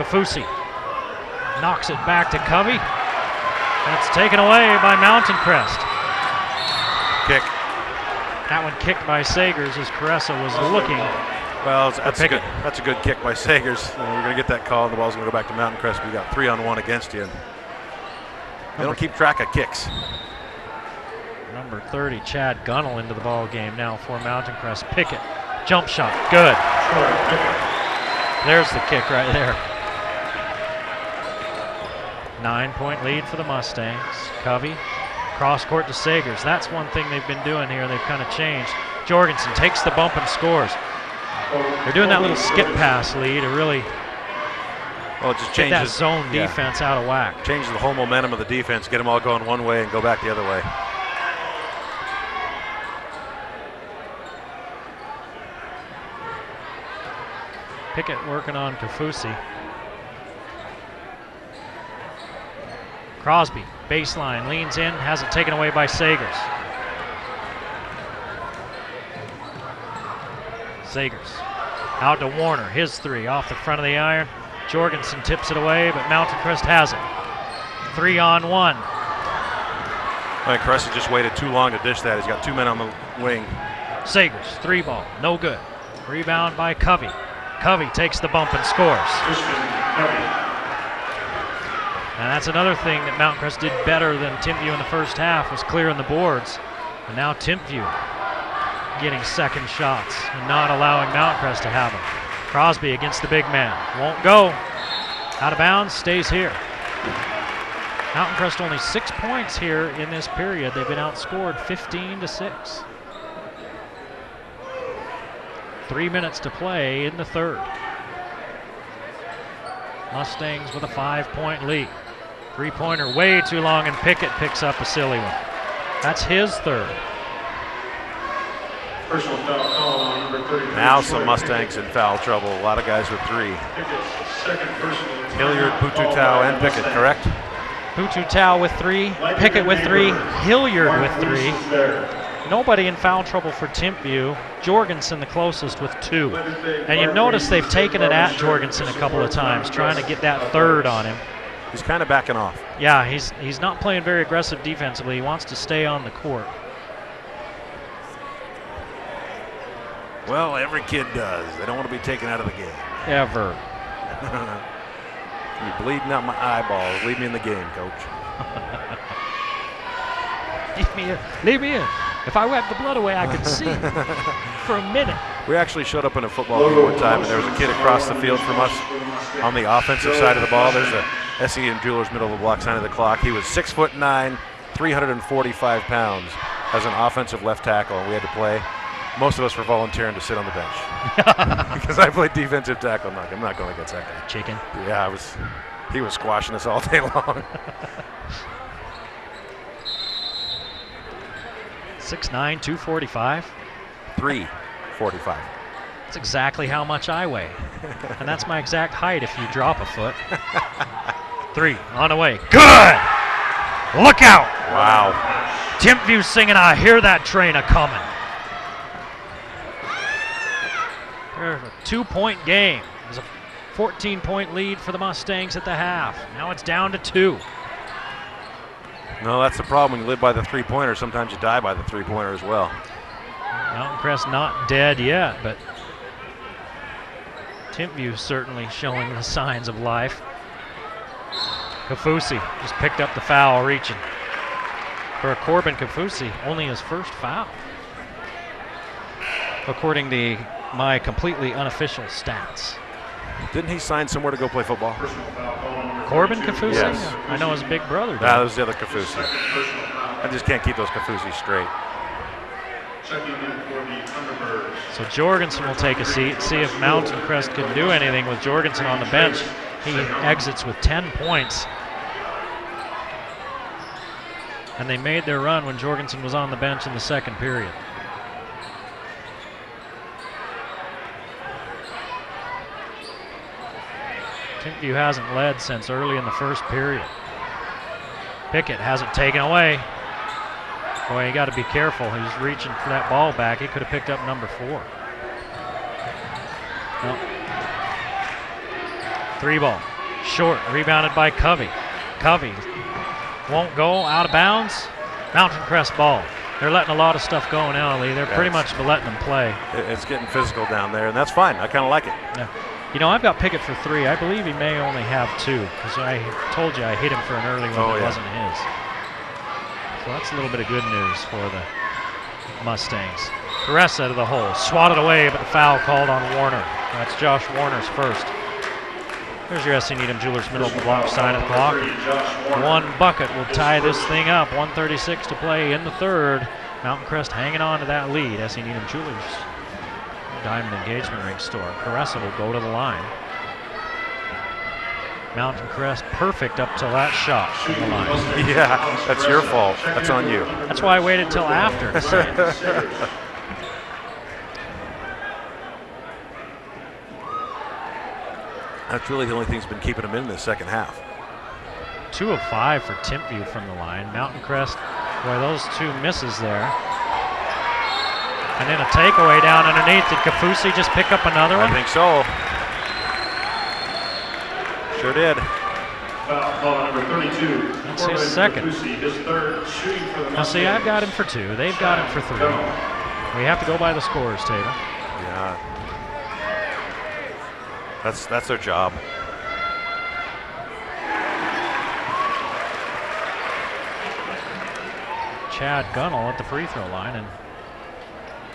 Kafusi knocks it back to Covey. That's taken away by Mountain Crest. Kick. That one kicked by Sagers as Caressa was looking. Well, that's a good kick by Sagers. You're going to get that call, and the ball's going to go back to Mountain Crest. We got 3-on-1 against you. They don't keep track of kicks. Number 30, Chad Gunnell, into the ball game now for Mountain Crest. Pickett, jump shot, good. There's the kick right there. 9-point lead for the Mustangs. Covey, cross court to Sagers. That's one thing they've been doing here. They've kind of changed. Jorgensen takes the bump and scores. They're doing that little skip pass lead to really it just get that zone defense out of whack. Changes the whole momentum of the defense, get them all going one way and go back the other way. Pickett working on Kafusi. Crosby, baseline, leans in, has it taken away by Sagers. Sagers out to Warner, his three off the front of the iron. Jorgensen tips it away, but Mountain Crest has it. 3-on-1. Crest has just waited too long to dish that. He's got 2 men on the wing. Sagers, 3-ball, no good. Rebound by Covey. Covey takes the bump and scores. And that's another thing that Mountain Crest did better than Timpview in the first half, was clearing the boards. And now Timpview getting second shots and not allowing Mountain Crest to have them. Crosby against the big man. Won't go. Out of bounds, stays here. Mountain Crest only 6 points here in this period. They've been outscored 15-6. 3 minutes to play in the third. Mustangs with a 5-point lead. Three-pointer way too long, and Pickett picks up a silly one. That's his third. Personal foul call on number 30. Now some Mustangs in foul trouble. A lot of guys with 3. Hilliard, Bututau, and Pickett, correct? Bututau with 3, Pickett with 3, Hilliard with 3. Nobody in foul trouble for Timpview. Jorgensen the closest with 2. And you notice they've taken it at Jorgensen a couple of times, trying to get that third on him. He's kind of backing off. Yeah, he's not playing very aggressive defensively. He wants to stay on the court. Well, every kid does. They don't want to be taken out of the game. Ever. You're bleeding out my eyeballs. Leave me in the game, Coach. Leave me in. If I wiped the blood away, I could see for a minute. We actually showed up in a football game one time, and there was a kid across the field from us on the offensive side of the ball. There's a S.E.M. Jewelers middle of the block sign of the clock. He was 6'9", 345 pounds as an offensive left tackle, and we had to play. Most of us were volunteering to sit on the bench because I played defensive tackle. I'm not going against that guy. Chicken. Yeah, he was squashing us all day long. 6'9", 245. 345. That's exactly how much I weigh. And that's my exact height if you drop a foot. 3 on the way. Good! Look out! Wow. Timpview singing, I hear that train a-coming. There's a 2-point game. There's a 14-point lead for the Mustangs at the half. Now it's down to 2. No, that's the problem. When you live by the three-pointer, sometimes you die by the three-pointer as well. Mountain Crest not dead yet, but Timpview certainly showing the signs of life. Kafusi just picked up the foul, reaching. For Corbin Kafusi, only his first foul, according to my completely unofficial stats. Didn't he sign somewhere to go play football? Corbin Kafusi? Yes. I know his big brother did. That was the other Kafusi. I just can't keep those Kafusi straight. So Jorgensen will take a seat, see if Mountain Crest can do anything with Jorgensen on the bench. He exits with 10 points. And they made their run when Jorgensen was on the bench in the second period. Timpview hasn't led since early in the first period. Pickett has it taken away. Boy, you got to be careful. He's reaching for that ball back. He could have picked up number 4. No. 3 ball. Short, rebounded by Covey. Covey won't go, out of bounds. Mountain Crest ball. They're letting a lot of stuff go now, Lee. They're pretty much letting them play. It's getting physical down there, and that's fine. I kind of like it. Yeah. You know, I've got Pickett for 3. I believe he may only have 2, because I told you I hit him for an early one that wasn't his. So that's a little bit of good news for the Mustangs. Caressa to the hole, swatted away, but the foul called on Warner. That's Josh Warner's first. There's your SC Needham Jewelers middle of the block side of the clock. 1 bucket will tie this thing up. 1:36 to play in the third. Mountain Crest hanging on to that lead. SC Needham Jewelers Diamond Engagement Ring store. Caressa will go to the line. Mountain Crest perfect up till that shot from the line. Yeah, that's your fault. That's on you. That's why I waited till after to say it. That's really the only thing that's been keeping them in the second half. 2 of 5 for Timpview from the line. Mountain Crest, boy, those 2 misses there. And then a takeaway down underneath. Did Kafusi just pick up another one? I think so. Sure did. Foul number 32. That's his second. His third, shooting for the Now see, I've got him for 2. They've got him for 3. We have to go by the scorers table. Yeah. That's their job. Chad Gunnell at the free throw line, and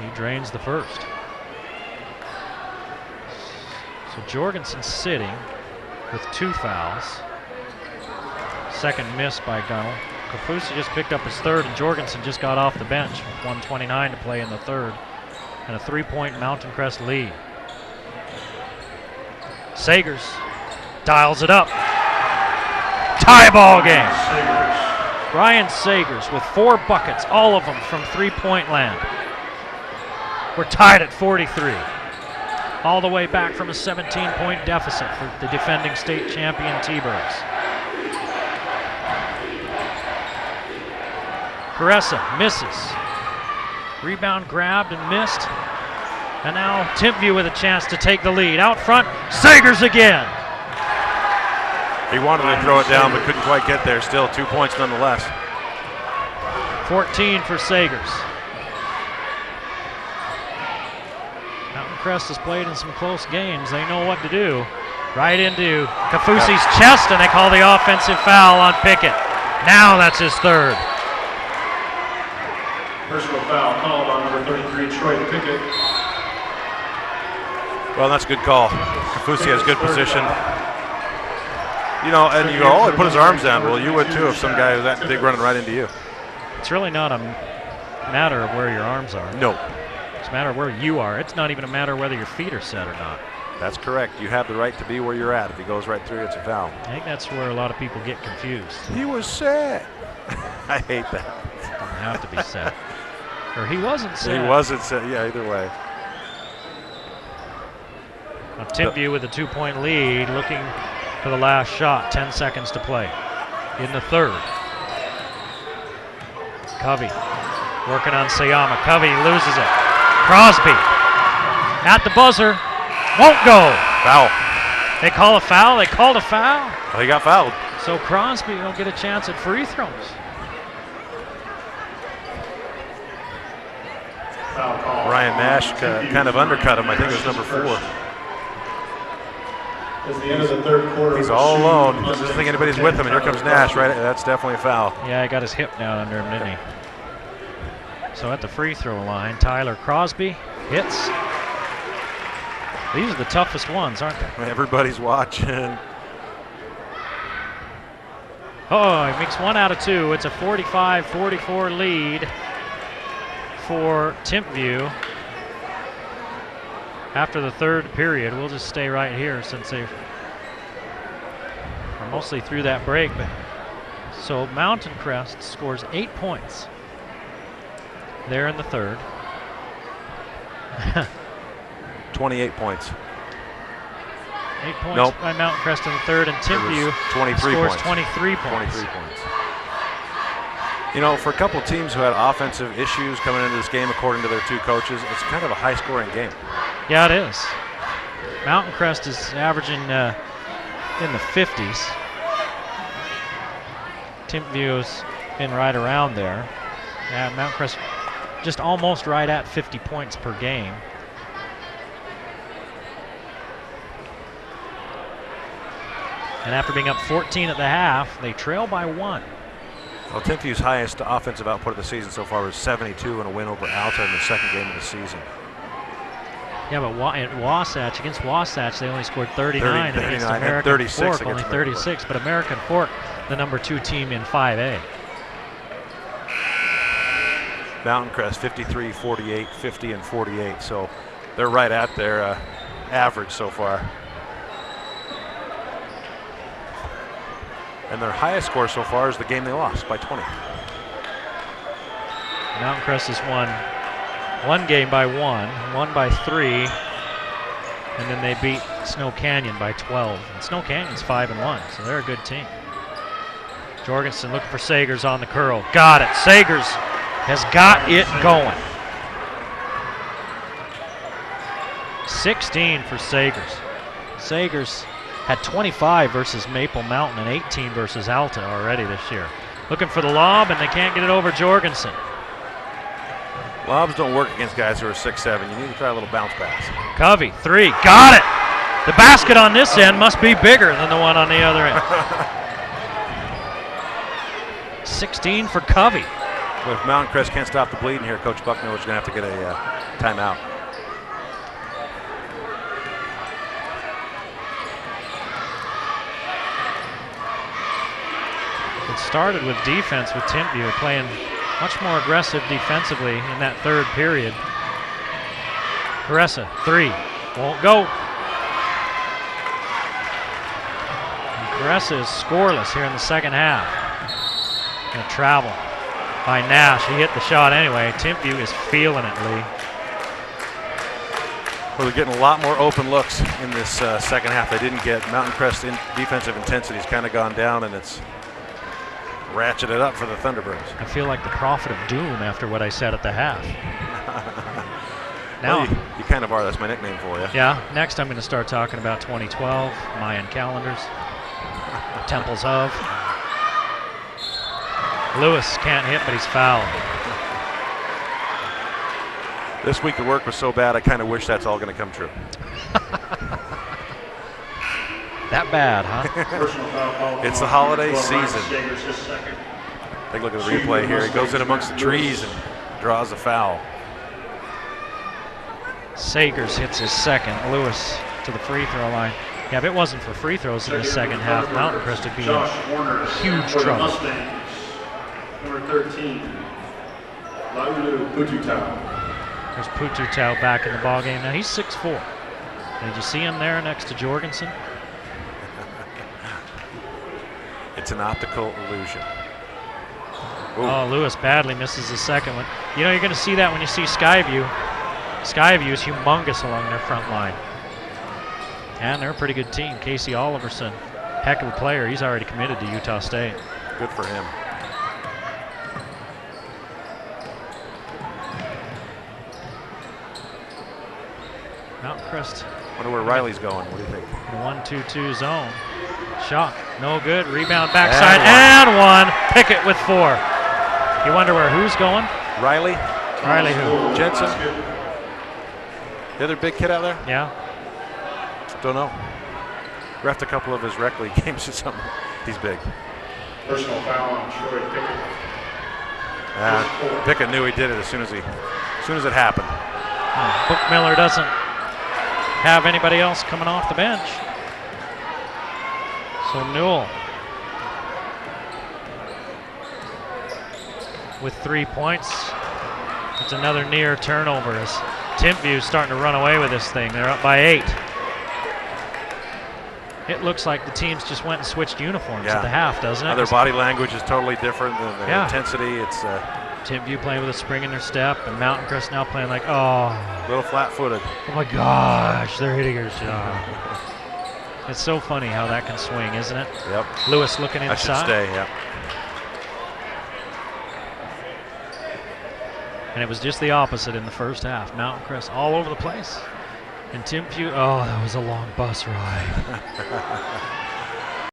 he drains the first. So Jorgensen sitting with 2 fouls. Second miss by Gunnell. Kafusi just picked up his third, and Jorgensen just got off the bench with 1:29 to play in the third. And a 3-point Mountain Crest lead. Sagers dials it up. Tie ball game. Ryan Sagers with 4 buckets, all of them from 3-point land. We're tied at 43. All the way back from a 17-point deficit for the defending state champion T-Birds. Caressa misses. Rebound grabbed and missed. And now Timpview with a chance to take the lead. Out front, Sagers again. He wanted to throw it down, but couldn't quite get there. Still 2 points nonetheless. 14 for Sagers. Mountain Crest has played in some close games. They know what to do. Right into Kafusi's chest, and they call the offensive foul on Pickett. Now that's his third. Personal foul called on number 33, Troy Pickett. Well, that's a good call. Kafusi has good position. You know, and you go, oh, he put his arms down. Well, you would too if some guy was that big running right into you. It's really not a matter of where your arms are. No. It's a matter of where you are. It's not even a matter of whether your feet are set or not. That's correct. You have the right to be where you're at. If he goes right through, it's a foul. I think that's where a lot of people get confused. He was set. I hate that. Doesn't have to be set. Or he wasn't set. He wasn't set. Yeah, either way. Now Timpview with a 2-point lead, looking for the last shot. 10 seconds to play in the third. Covey working on Sayama. Covey loses it. Crosby at the buzzer. Won't go. Foul. They call a foul. They called a foul. Well, he got fouled. So Crosby will get a chance at free throws. Ryan Nash kind of undercut him. I think it was number 4. At the end of the third quarter. He's all alone. He doesn't think anybody's with him, and here comes Nash, right? That's definitely a foul. Yeah, he got his hip down under him, didn't he? So at the free throw line, Tyler Crosby hits. These are the toughest ones, aren't they? Everybody's watching. Oh, he makes 1 out of 2. It's a 45-44 lead for Timpview. After the third period, we'll just stay right here since they are mostly through that break. But so Mountain Crest scores 8 points there in the third. 28 points. 8 points Nope. by Mountain Crest in the third, and Timpview 23 scores points. 23 points. 23 points. You know, for a couple teams who had offensive issues coming into this game, according to their 2 coaches, it's kind of a high-scoring game. Yeah, it is. Mountain Crest is averaging in the 50s. Timpview's been right around there. Mountain Crest just almost right at 50 points per game. And after being up 14 at the half, they trail by 1. Well, Timpview's highest offensive output of the season so far was 72 in a win over Alta in the second game of the season. Yeah, but at Wasatch, against Wasatch, they only scored 39 against 39 American 36 Fork, against only American 36. But American Fork, the number 2 team in 5A. Mountain Crest 53, 48, 50, and 48. So they're right at their average so far. And their highest score so far is the game they lost by 20. Mountain Crest has won one game by 1 by 3, and then they beat Snow Canyon by 12. And Snow Canyon's 5-1, so they're a good team. Jorgensen looking for Sagers on the curl. Got it. Sagers has got it going. 16 for Sagers. Sagers had 25 versus Maple Mountain and 18 versus Alta already this year. Looking for the lob, and they can't get it over Jorgensen. Lobs don't work against guys who are 6'7". You need to try a little bounce pass. Covey, 3, got it! The basket on this end must be bigger than the one on the other end. 16 for Covey. Well, if Mountain Crest can't stop the bleeding here, Coach Buckner is going to have to get a timeout. It started with defense with Timpview playing much more aggressive defensively in that third period. Caressa, 3, won't go. And Caressa is scoreless here in the second half. Gonna travel by Nash. He hit the shot anyway. Timpview is feeling it, Lee. Well, they're getting a lot more open looks in this second half. They didn't get. Mountain Crest defensive intensity has kind of gone down, and it's ratcheted up for the Thunderbirds. I feel like the prophet of doom after what I said at the half. Now, well, you kind of are. That's my nickname for you. Yeah. Next, I'm going to start talking about 2012, Mayan calendars, temples of. Lewis can't hit, but he's fouled. This week the work was so bad, I kind of wish that's all going to come true. That bad, huh? It's the holiday season. Take a look at the replay here. He goes in amongst the trees and draws a foul. Sagers hits his second. Lewis to the free throw line. Yeah, if it wasn't for free throws in the second half, Mountain Crest would be in huge trouble. Number 13, Laulu Pututau. There's Pututau back in the ballgame. Now he's 6'4". Did you see him there next to Jorgensen? It's an optical illusion. Ooh. Oh, Lewis badly misses the second one. You know, you're going to see that when you see Skyview. Skyview is humongous along their front line. And they're a pretty good team. Casey Oliverson, heck of a player. He's already committed to Utah State. Good for him. Mountain Crest. Wonder where Riley's going. What do you think? In a 1-2-2 zone. Shot, no good. Rebound backside, and one. Pickett with 4. You wonder where who's going? Riley. Riley who? Jensen. The other big kid out there? Yeah. Don't know. Refed a couple of his rec league games or something. He's big. Personal foul on Troy Pickett. Pickett knew he did it as soon as it happened. Bookmiller doesn't have anybody else coming off the bench. So Newell with 3 points. It's another near turnover as Timpview's starting to run away with this thing. They're up by 8. It looks like the teams just went and switch uniforms at the half, doesn't it? Their body language is totally different than their intensity. It's Timpview playing with a spring in their step, and Mountain Crest now playing like, oh. A little flat-footed. Oh my gosh, they're hitting her shot. It's so funny how that can swing, isn't it? Yep. Lewis looking inside. I should stay, yeah. And it was just the opposite in the first half. Mountain Crest all over the place. And Timpview, oh, that was a long bus ride.